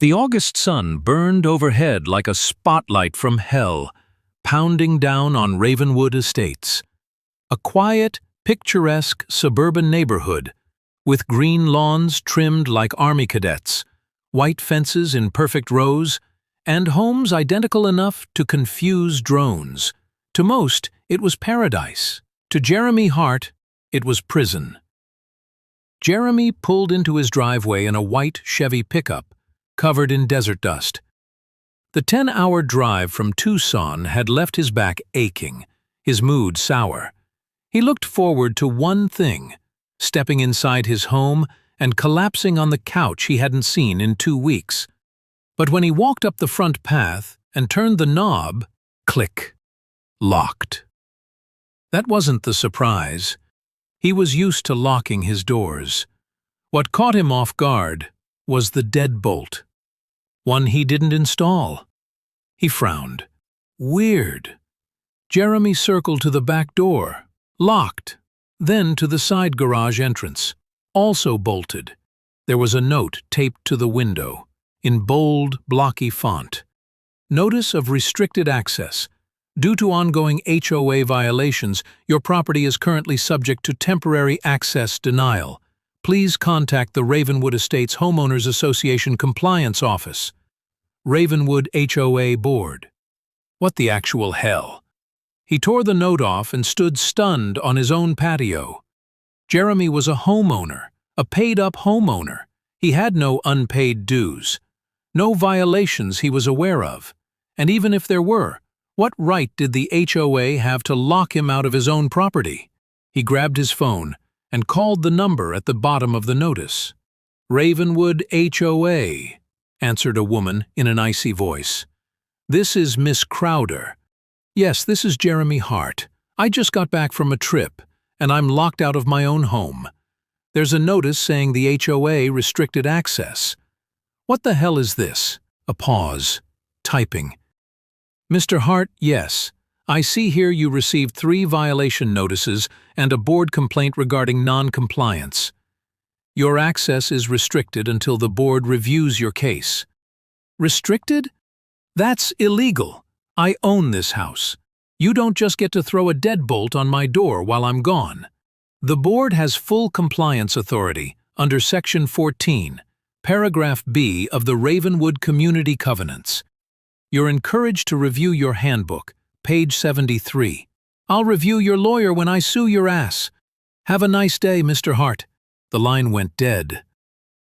The August sun burned overhead like a spotlight from hell, pounding down on Ravenwood Estates. A quiet, picturesque suburban neighborhood, with green lawns trimmed like army cadets, white fences in perfect rows, and homes identical enough to confuse drones. To most, it was paradise. To Jeremy Hart, it was prison. Jeremy pulled into his driveway in a white Chevy pickup, covered in desert dust. The 10-hour drive from Tucson had left his back aching, his mood sour. He looked forward to one thing: stepping inside his home and collapsing on the couch he hadn't seen in 2 weeks. But when he walked up the front path and turned the knob, click, locked. That wasn't the surprise. He was used to locking his doors. What caught him off guard was the deadbolt. One he didn't install. He frowned. Weird. Jeremy circled to the back door, locked, then to the side garage entrance, also bolted. There was a note taped to the window, in bold, blocky font. Notice of restricted access. Due to ongoing HOA violations, your property is currently subject to temporary access denial. Please contact the Ravenwood Estates Homeowners Association Compliance Office. Ravenwood HOA Board. What the actual hell? He tore the note off and stood stunned on his own patio. Jeremy was a homeowner, a paid-up homeowner. He had no unpaid dues, no violations he was aware of. And even if there were, what right did the HOA have to lock him out of his own property? He grabbed his phone and called the number at the bottom of the notice. Ravenwood HOA, answered a woman in an icy voice. This is Miss Crowder. Yes, this is Jeremy Hart. I just got back from a trip, and I'm locked out of my own home. There's a notice saying the HOA restricted access. What the hell is this? A pause. Typing. Mr. Hart, yes. I see here you received 3 violation notices and a board complaint regarding non-compliance. Your access is restricted until the board reviews your case. Restricted? That's illegal. I own this house. You don't just get to throw a deadbolt on my door while I'm gone. The board has full compliance authority under Section 14, Paragraph B of the Ravenwood Community Covenants. You're encouraged to review your handbook, page 73. I'll review your lawyer when I sue your ass. Have a nice day, Mr. Hart. The line went dead.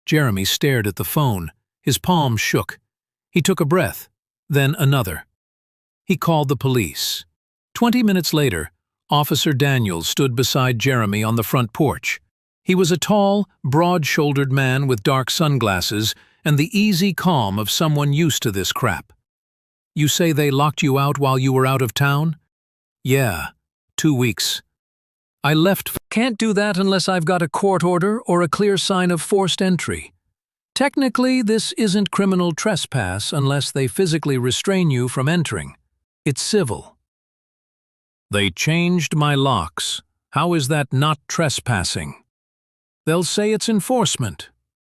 Jeremy stared at the phone. His palms shook. He took a breath, then another. He called the police. 20 minutes later, Officer Daniels stood beside Jeremy on the front porch. He was a tall, broad-shouldered man with dark sunglasses and the easy calm of someone used to this crap. You say they locked you out while you were out of town? Yeah, 2 weeks. I left. Can't do that unless I've got a court order or a clear sign of forced entry. Technically, this isn't criminal trespass unless they physically restrain you from entering. It's civil. They changed my locks. How is that not trespassing? They'll say it's enforcement.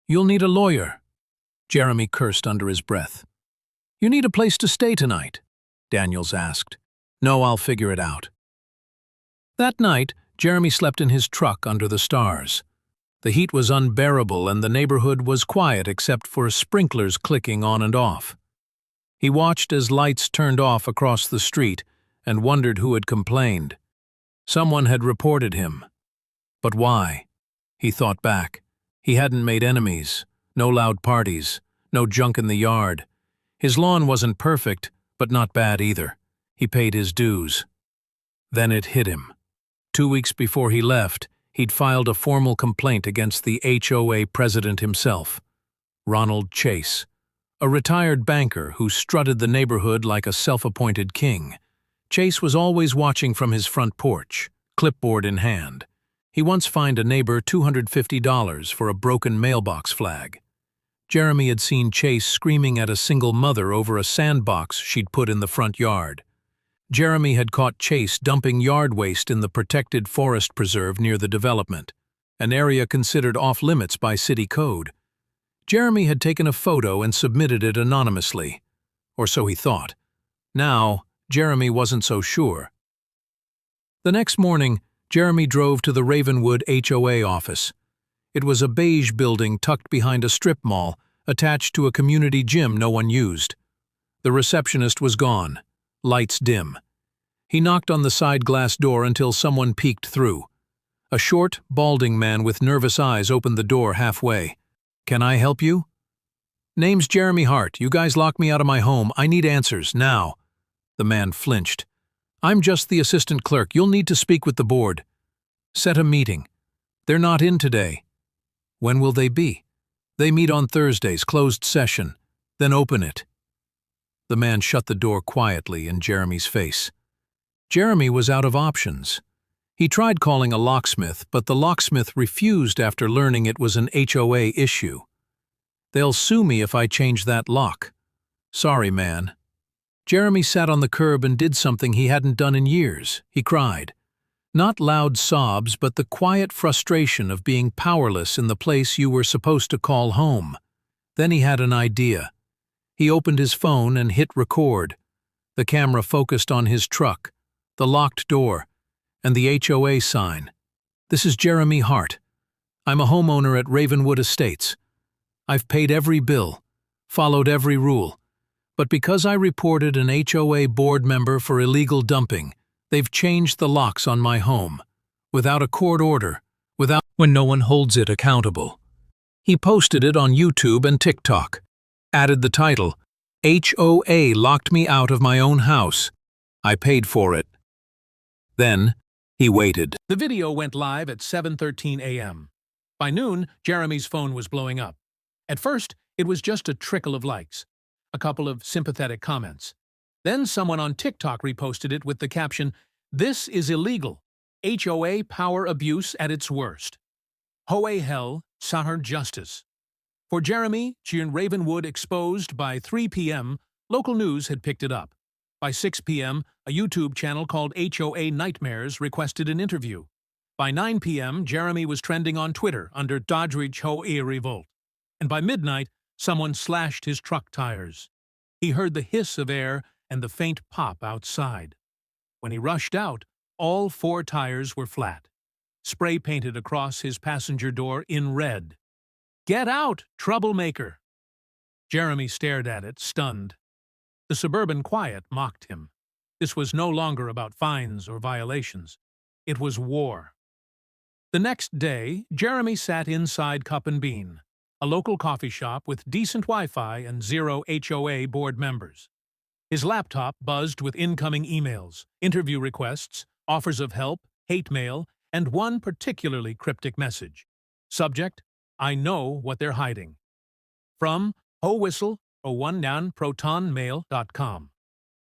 You'll need a lawyer. Jeremy cursed under his breath. You need a place to stay tonight? Daniels asked. No, I'll figure it out. That night, Jeremy slept in his truck under the stars. The heat was unbearable and the neighborhood was quiet except for sprinklers clicking on and off. He watched as lights turned off across the street and wondered who had complained. Someone had reported him. But why? He thought back. He hadn't made enemies, no loud parties, no junk in the yard. His lawn wasn't perfect, but not bad either. He paid his dues. Then it hit him. 2 weeks before he left, he'd filed a formal complaint against the HOA president himself, Ronald Chase, a retired banker who strutted the neighborhood like a self-appointed king. Chase was always watching from his front porch, clipboard in hand. He once fined a neighbor $250 for a broken mailbox flag. Jeremy had seen Chase screaming at a single mother over a sandbox she'd put in the front yard. Jeremy had caught Chase dumping yard waste in the protected forest preserve near the development, an area considered off-limits by city code. Jeremy had taken a photo and submitted it anonymously. Or so he thought. Now, Jeremy wasn't so sure. The next morning, Jeremy drove to the Ravenwood HOA office. It was a beige building tucked behind a strip mall, attached to a community gym no one used. The receptionist was gone, lights dim. He knocked on the side glass door until someone peeked through. A short, balding man with nervous eyes opened the door halfway. "Can I help you?" "Name's Jeremy Hart. You guys locked me out of my home. I need answers, now." The man flinched. "I'm just the assistant clerk. You'll need to speak with the board." "Set a meeting." "They're not in today." "When will they be?" "They meet on Thursdays, closed session. Then open it." The man shut the door quietly in Jeremy's face. Jeremy was out of options. He tried calling a locksmith, but the locksmith refused after learning it was an HOA issue. "They'll sue me if I change that lock." "Sorry, man." Jeremy sat on the curb and did something he hadn't done in years. He cried. Not loud sobs, but the quiet frustration of being powerless in the place you were supposed to call home. Then he had an idea. He opened his phone and hit record. The camera focused on his truck, the locked door, and the HOA sign. "This is Jeremy Hart. I'm a homeowner at Ravenwood Estates. I've paid every bill, followed every rule. But because I reported an HOA board member for illegal dumping, they've changed the locks on my home. Without a court order, when no one holds it accountable." He posted it on YouTube and TikTok. Added the title, "HOA locked me out of my own house. I paid for it." Then, he waited. The video went live at 7:13 a.m. By noon, Jeremy's phone was blowing up. At first, it was just a trickle of likes, a couple of sympathetic comments. Then someone on TikTok reposted it with the caption, "This is illegal. HOA power abuse at its worst. HOA hell, Sahar justice." For Jeremy, Ravenwood exposed by 3 p.m., local news had picked it up. By 6 p.m., a YouTube channel called HOA Nightmares requested an interview. By 9 p.m., Jeremy was trending on Twitter under Dodridge HOA Revolt. And by midnight, someone slashed his truck tires. He heard the hiss of air and the faint pop outside. When he rushed out, all 4 tires were flat, spray painted across his passenger door in red. "Get out, troublemaker!" Jeremy stared at it, stunned. The suburban quiet mocked him. This was no longer about fines or violations. It was war. The next day, Jeremy sat inside Cup and Bean, a local coffee shop with decent Wi-Fi and 0 HOA board members. His laptop buzzed with incoming emails, interview requests, offers of help, hate mail, and one particularly cryptic message. Subject, "I know what they're hiding." From howhistle01nanprotonmail.com.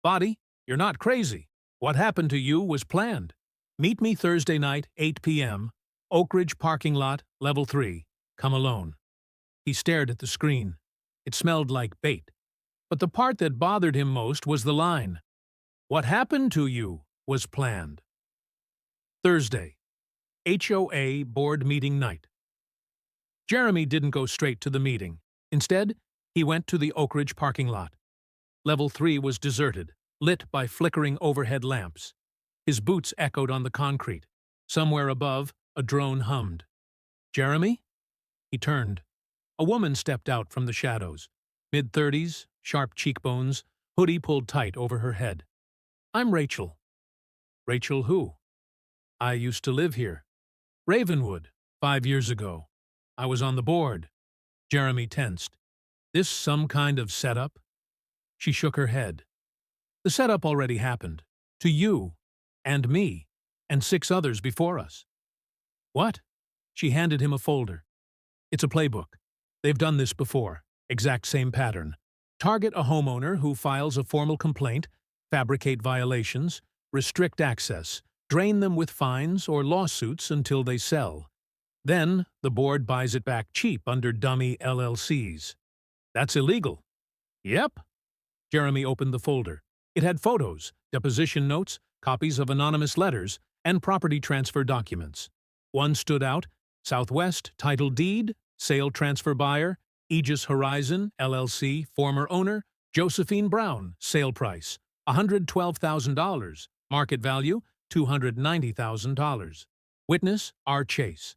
Body, "You're not crazy. What happened to you was planned. Meet me Thursday night, 8 p.m., Oak Ridge parking lot, level 3. Come alone." He stared at the screen. It smelled like bait. But the part that bothered him most was the line, "What happened to you was planned." Thursday, HOA board meeting night. Jeremy didn't go straight to the meeting. Instead, he went to the Oak Ridge parking lot. Level 3 was deserted, lit by flickering overhead lamps. His boots echoed on the concrete. Somewhere above, a drone hummed. "Jeremy?" He turned. A woman stepped out from the shadows. Mid-30s, sharp cheekbones, hoodie pulled tight over her head. "I'm Rachel." "Rachel who?" "I used to live here. Ravenwood, 5 years ago. I was on the board." Jeremy tensed. "This some kind of setup?" She shook her head. "The setup already happened. To you, and me, and 6 others before us." "What?" She handed him a folder. "It's a playbook. They've done this before. Exact same pattern. Target a homeowner who files a formal complaint, fabricate violations, restrict access, drain them with fines or lawsuits until they sell. Then, the board buys it back cheap under dummy LLCs. That's illegal." "Yep." Jeremy opened the folder. It had photos, deposition notes, copies of anonymous letters, and property transfer documents. One stood out, Southwest, title deed, sale transfer buyer, Aegis Horizon, LLC, former owner, Josephine Brown, sale price, $112,000, market value, $290,000. Witness, R. Chase.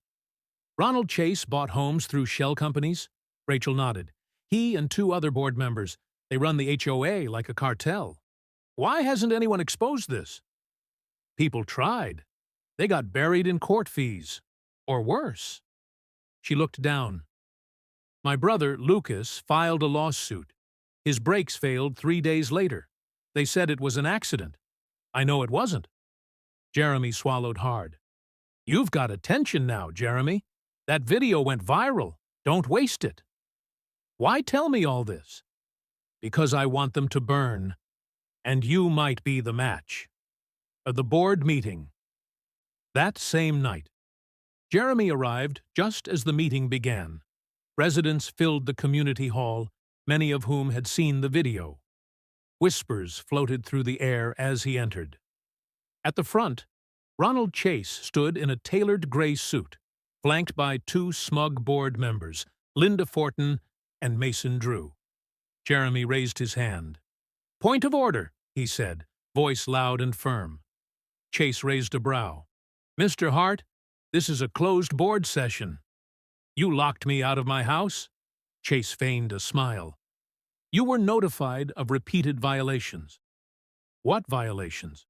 Ronald Chase bought homes through shell companies? Rachel nodded. He and two other board members. They run the HOA like a cartel. Why hasn't anyone exposed this? People tried. They got buried in court fees. Or worse. She looked down. My brother, Lucas, filed a lawsuit. His brakes failed 3 days later. They said it was an accident. I know it wasn't. Jeremy swallowed hard. You've got attention now, Jeremy. That video went viral. Don't waste it. Why tell me all this? Because I want them to burn. And you might be the match. The board meeting. That same night, Jeremy arrived just as the meeting began. Residents filled the community hall, many of whom had seen the video. Whispers floated through the air as he entered. At the front, Ronald Chase stood in a tailored gray suit, flanked by two smug board members, Linda Fortin and Mason Drew. Jeremy raised his hand. Point of order, he said, voice loud and firm. Chase raised a brow. Mr. Hart, this is a closed board session. You locked me out of my house? Chase feigned a smile. You were notified of repeated violations. What violations?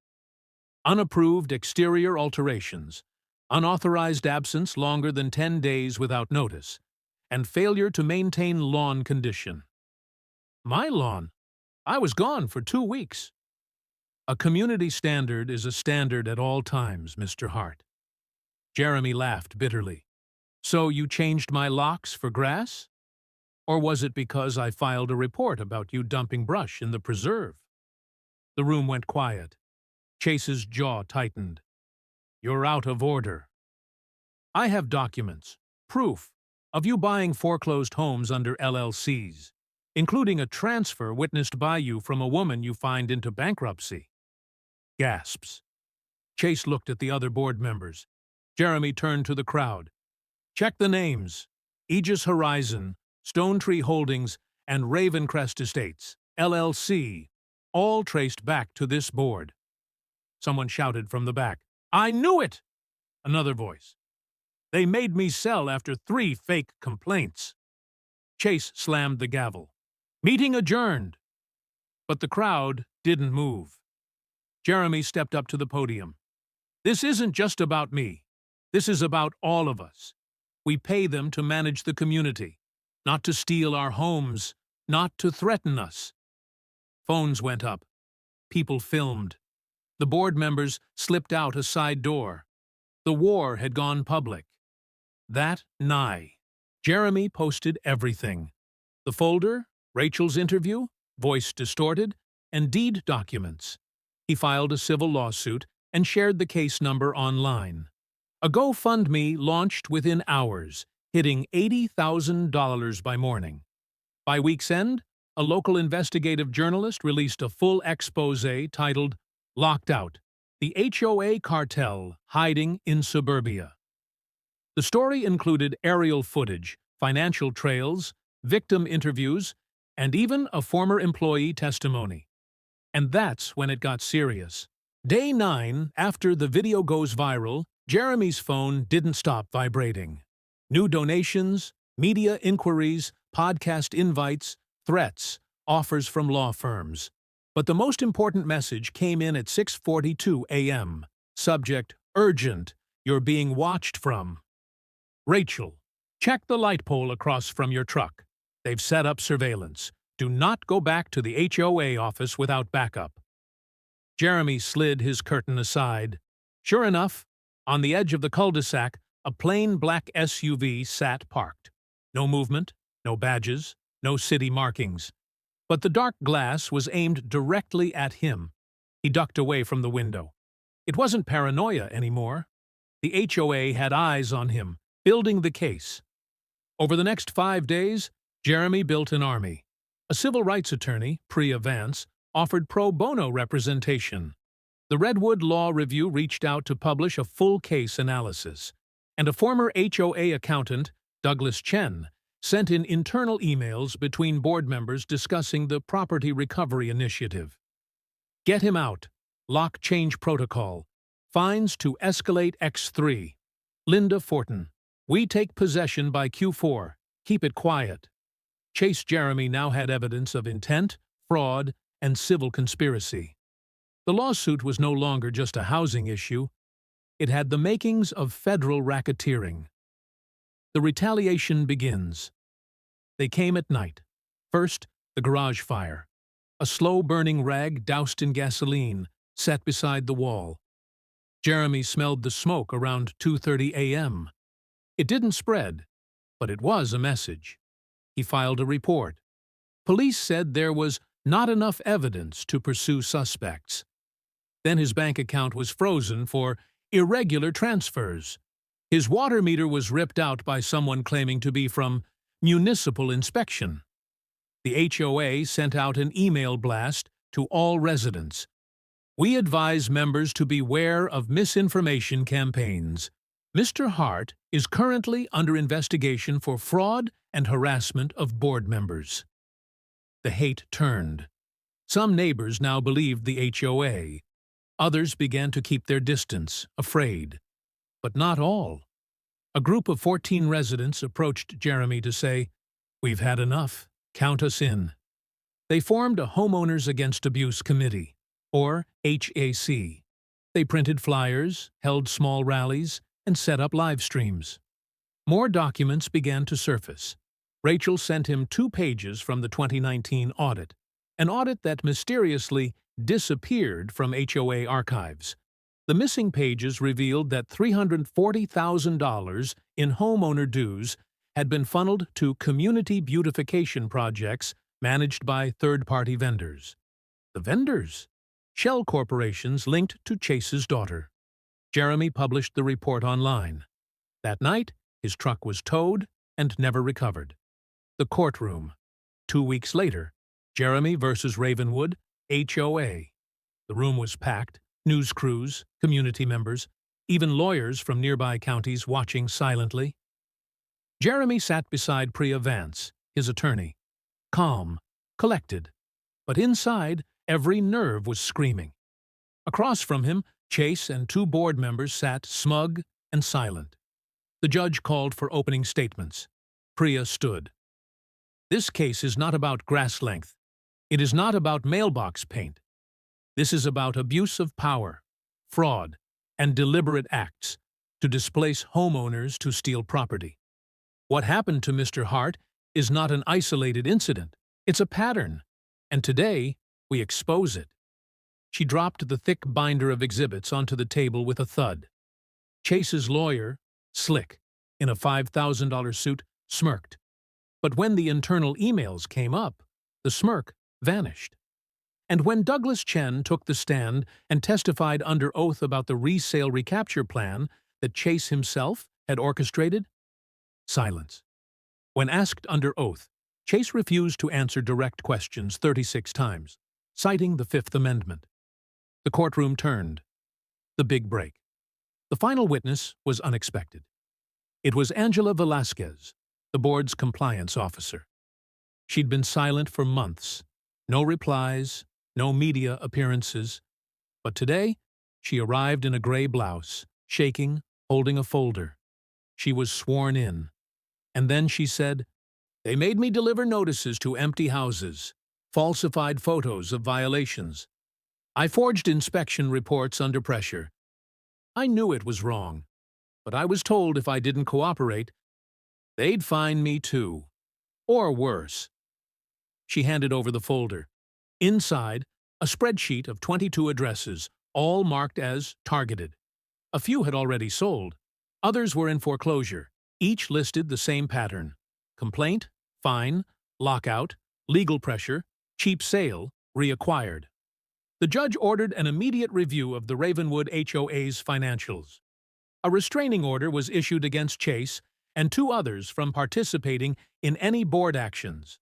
Unapproved exterior alterations, unauthorized absence longer than 10 days without notice, and failure to maintain lawn condition. My lawn? I was gone for 2 weeks. A community standard is a standard at all times, Mr. Hart. Jeremy laughed bitterly. So you changed my locks for grass? Or was it because I filed a report about you dumping brush in the preserve? The room went quiet. Chase's jaw tightened. You're out of order. I have documents, proof, of you buying foreclosed homes under LLCs, including a transfer witnessed by you from a woman you fined into bankruptcy. Gasps. Chase looked at the other board members. Jeremy turned to the crowd. Check the names. Aegis Horizon, Stone Tree Holdings, and Ravencrest Estates, LLC, all traced back to this board. Someone shouted from the back. I knew it! Another voice. They made me sell after 3 fake complaints. Chase slammed the gavel. Meeting adjourned. But the crowd didn't move. Jeremy stepped up to the podium. This isn't just about me. This is about all of us. We pay them to manage the community, not to steal our homes, not to threaten us. Phones went up. People filmed. The board members slipped out a side door. The war had gone public. That nigh. Jeremy posted everything. The folder, Rachel's interview, voice distorted, and deed documents. He filed a civil lawsuit and shared the case number online. A GoFundMe launched within hours, hitting $80,000 by morning. By week's end, a local investigative journalist released a full exposé titled Locked Out, the HOA Cartel Hiding in Suburbia. The story included aerial footage, financial trails, victim interviews, and even a former employee testimony. And that's when it got serious. Day 9, after the video goes viral, Jeremy's phone didn't stop vibrating. New donations, media inquiries, podcast invites, threats, offers from law firms. But the most important message came in at 6:42 a.m. Subject, urgent, you're being watched from. Rachel, check the light pole across from your truck. They've set up surveillance. Do not go back to the HOA office without backup. Jeremy slid his curtain aside. Sure enough, on the edge of the cul-de-sac, a plain black SUV sat parked. No movement, no badges, no city markings. But the dark glass was aimed directly at him. He ducked away from the window. It wasn't paranoia anymore. The HOA had eyes on him, building the case. Over the next 5 days, Jeremy built an army. A civil rights attorney, Priya Vance, offered pro bono representation. The Redwood Law Review reached out to publish a full case analysis, and a former HOA accountant, Douglas Chen, sent in internal emails between board members discussing the property recovery initiative. Get him out. Lock change protocol. Fines to escalate X3. Linda Fortin. We take possession by Q4. Keep it quiet. Chase Jeremy now had evidence of intent, fraud, and civil conspiracy. The lawsuit was no longer just a housing issue. It had the makings of federal racketeering. The retaliation begins. They came at night. First, the garage fire. A slow-burning rag doused in gasoline, set beside the wall. Jeremy smelled the smoke around 2:30 a.m. It didn't spread, but it was a message. He filed a report. Police said there was not enough evidence to pursue suspects. Then his bank account was frozen for irregular transfers. His water meter was ripped out by someone claiming to be from municipal inspection. The HOA sent out an email blast to all residents. We advise members to beware of misinformation campaigns. Mr. Hart is currently under investigation for fraud and harassment of board members. The hate turned. Some neighbors now believed the HOA. Others began to keep their distance, afraid. But not all. A group of 14 residents approached Jeremy to say, "We've had enough. Count us in." They formed a Homeowners Against Abuse Committee, or HAC. They printed flyers, held small rallies, and set up live streams. More documents began to surface. Rachel sent him 2 pages from the 2019 audit, an audit that mysteriously disappeared from HOA archives. The missing pages revealed that $340,000 in homeowner dues had been funneled to community beautification projects managed by third-party vendors. The vendors? Shell corporations linked to Chase's daughter. Jeremy published the report online. That night, his truck was towed and never recovered. The courtroom. 2 weeks later, Jeremy versus Ravenwood, HOA. The room was packed, news crews, community members, even lawyers from nearby counties watching silently. Jeremy sat beside Priya Vance, his attorney, calm, collected, but inside, every nerve was screaming. Across from him, Chase and 2 board members sat smug and silent. The judge called for opening statements. Priya stood. This case is not about grass length. It is not about mailbox paint. This is about abuse of power, fraud, and deliberate acts to displace homeowners to steal property. What happened to Mr. Hart is not an isolated incident. It's a pattern, and today we expose it. She dropped the thick binder of exhibits onto the table with a thud. Chase's lawyer, slick, in a $5,000 suit, smirked. But when the internal emails came up, the smirk vanished. And when Douglas Chen took the stand and testified under oath about the resale recapture plan that Chase himself had orchestrated, silence. When asked under oath, Chase refused to answer direct questions 36 times, citing the Fifth Amendment. The courtroom turned. The big break. The final witness was unexpected. It was Angela Velasquez, the board's compliance officer. She'd been silent for months. No replies, no media appearances. But today, she arrived in a gray blouse, shaking, holding a folder. She was sworn in. And then she said, "They made me deliver notices to empty houses, falsified photos of violations. I forged inspection reports under pressure. I knew it was wrong, but I was told if I didn't cooperate, they'd fine me too. Or worse." She handed over the folder. Inside, a spreadsheet of 22 addresses, all marked as targeted. A few had already sold. Others were in foreclosure. Each listed the same pattern: complaint, fine, lockout, legal pressure, cheap sale, reacquired. The judge ordered an immediate review of the Ravenwood HOA's financials. A restraining order was issued against Chase and 2 others from participating in any board actions.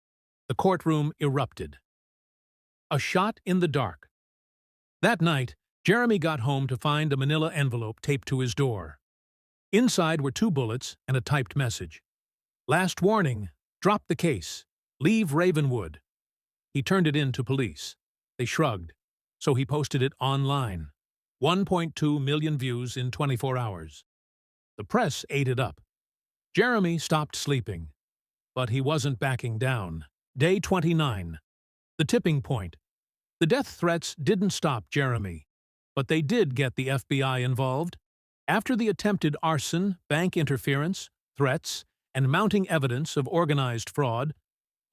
The courtroom erupted. A shot in the dark. That night, Jeremy got home to find a manila envelope taped to his door. Inside were 2 bullets and a typed message. "Last warning, Drop the case. Leave Ravenwood. He turned it in to police. They shrugged, so he posted it online. 1.2 million views in 24 hours. The press ate it up. Jeremy stopped sleeping, but he wasn't backing down. Day 29. The tipping point. The death threats didn't stop Jeremy, but they did get the FBI involved. After the attempted arson, bank interference, threats, and mounting evidence of organized fraud,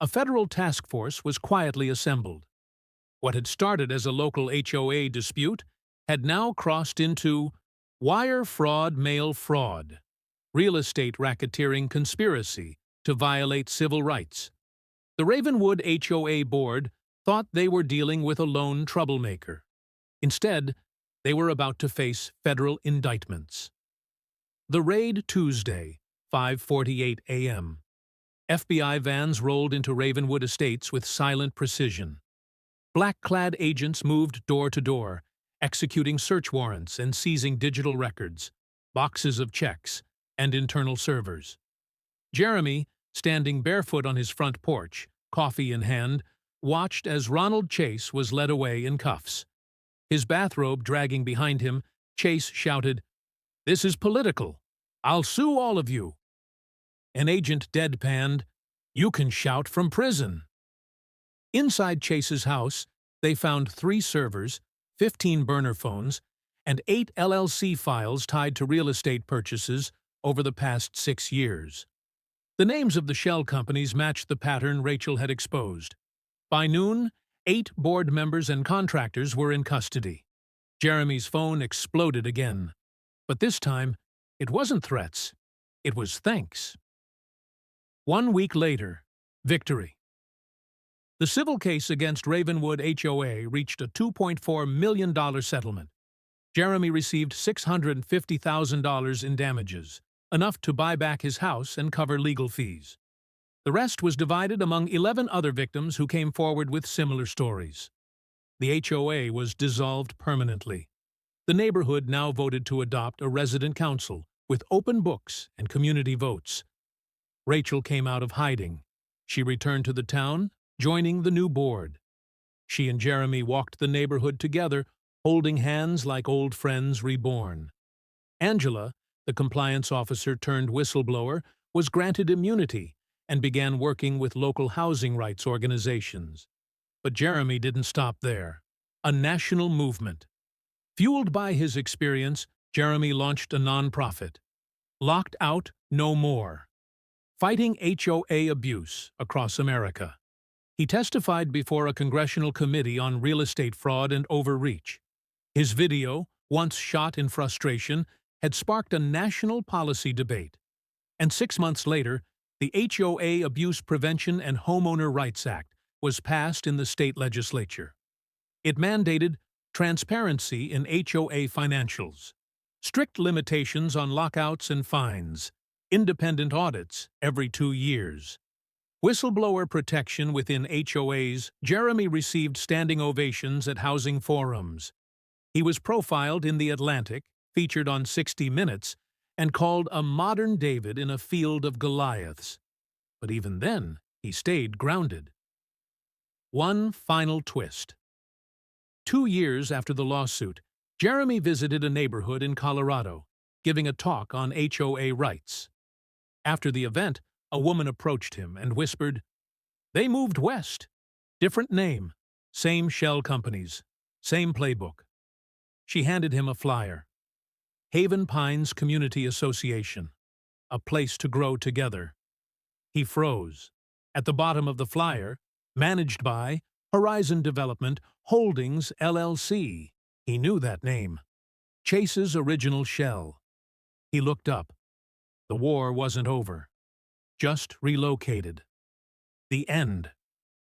a federal task force was quietly assembled. What had started as a local HOA dispute had now crossed into wire fraud, mail fraud, real estate racketeering conspiracy to violate civil rights. The Ravenwood HOA board thought they were dealing with a lone troublemaker. Instead, they were about to face federal indictments. The raid Tuesday, 5:48 a.m. FBI vans rolled into Ravenwood Estates with silent precision. Black-clad agents moved door to door, executing search warrants and seizing digital records, boxes of checks, and internal servers. Jeremy, standing barefoot on his front porch, coffee in hand, watched as Ronald Chase was led away in cuffs. His bathrobe dragging behind him, Chase shouted, "This is political. I'll sue all of you." An agent deadpanned, "You can shout from prison." Inside Chase's house, they found 3 servers, 15 burner phones, and 8 LLC files tied to real estate purchases over the past 6 years. The names of the shell companies matched the pattern Rachel had exposed. By noon, 8 board members and contractors were in custody. Jeremy's phone exploded again. But this time, it wasn't threats. It was thanks. 1 week later, victory. The civil case against Ravenwood HOA reached a $2.4 million settlement. Jeremy received $650,000 in damages, enough to buy back his house and cover legal fees. The rest was divided among 11 other victims who came forward with similar stories. The HOA was dissolved permanently. The neighborhood now voted to adopt a resident council with open books and community votes. Rachel came out of hiding. She returned to the town, joining the new board. She and Jeremy walked the neighborhood together, holding hands like old friends reborn. Angela, the compliance officer turned whistleblower, was granted immunity and began working with local housing rights organizations. But Jeremy didn't stop there. A national movement. Fueled by his experience, Jeremy launched a nonprofit. Locked Out No More. Fighting HOA abuse across America. He testified before a congressional committee on real estate fraud and overreach. His video, once shot in frustration, had sparked a national policy debate. And 6 months later, the HOA Abuse Prevention and Homeowner Rights Act was passed in the state legislature. It mandated transparency in HOA financials, strict limitations on lockouts and fines, independent audits every 2 years. Whistleblower protection within HOAs, Jeremy received standing ovations at housing forums. He was profiled in The Atlantic, featured on 60 Minutes, and called a modern David in a field of Goliaths. But even then, he stayed grounded. One final twist. 2 years after the lawsuit, Jeremy visited a neighborhood in Colorado, giving a talk on HOA rights. After the event, a woman approached him and whispered, "They moved west. Different name, same shell companies, same playbook." She handed him a flyer. Haven Pines Community Association, a place to grow together. He froze. At the bottom of the flyer, managed by Horizon Development Holdings, LLC. He knew that name. Chase's original shell. He looked up. The war wasn't over. Just relocated. The end.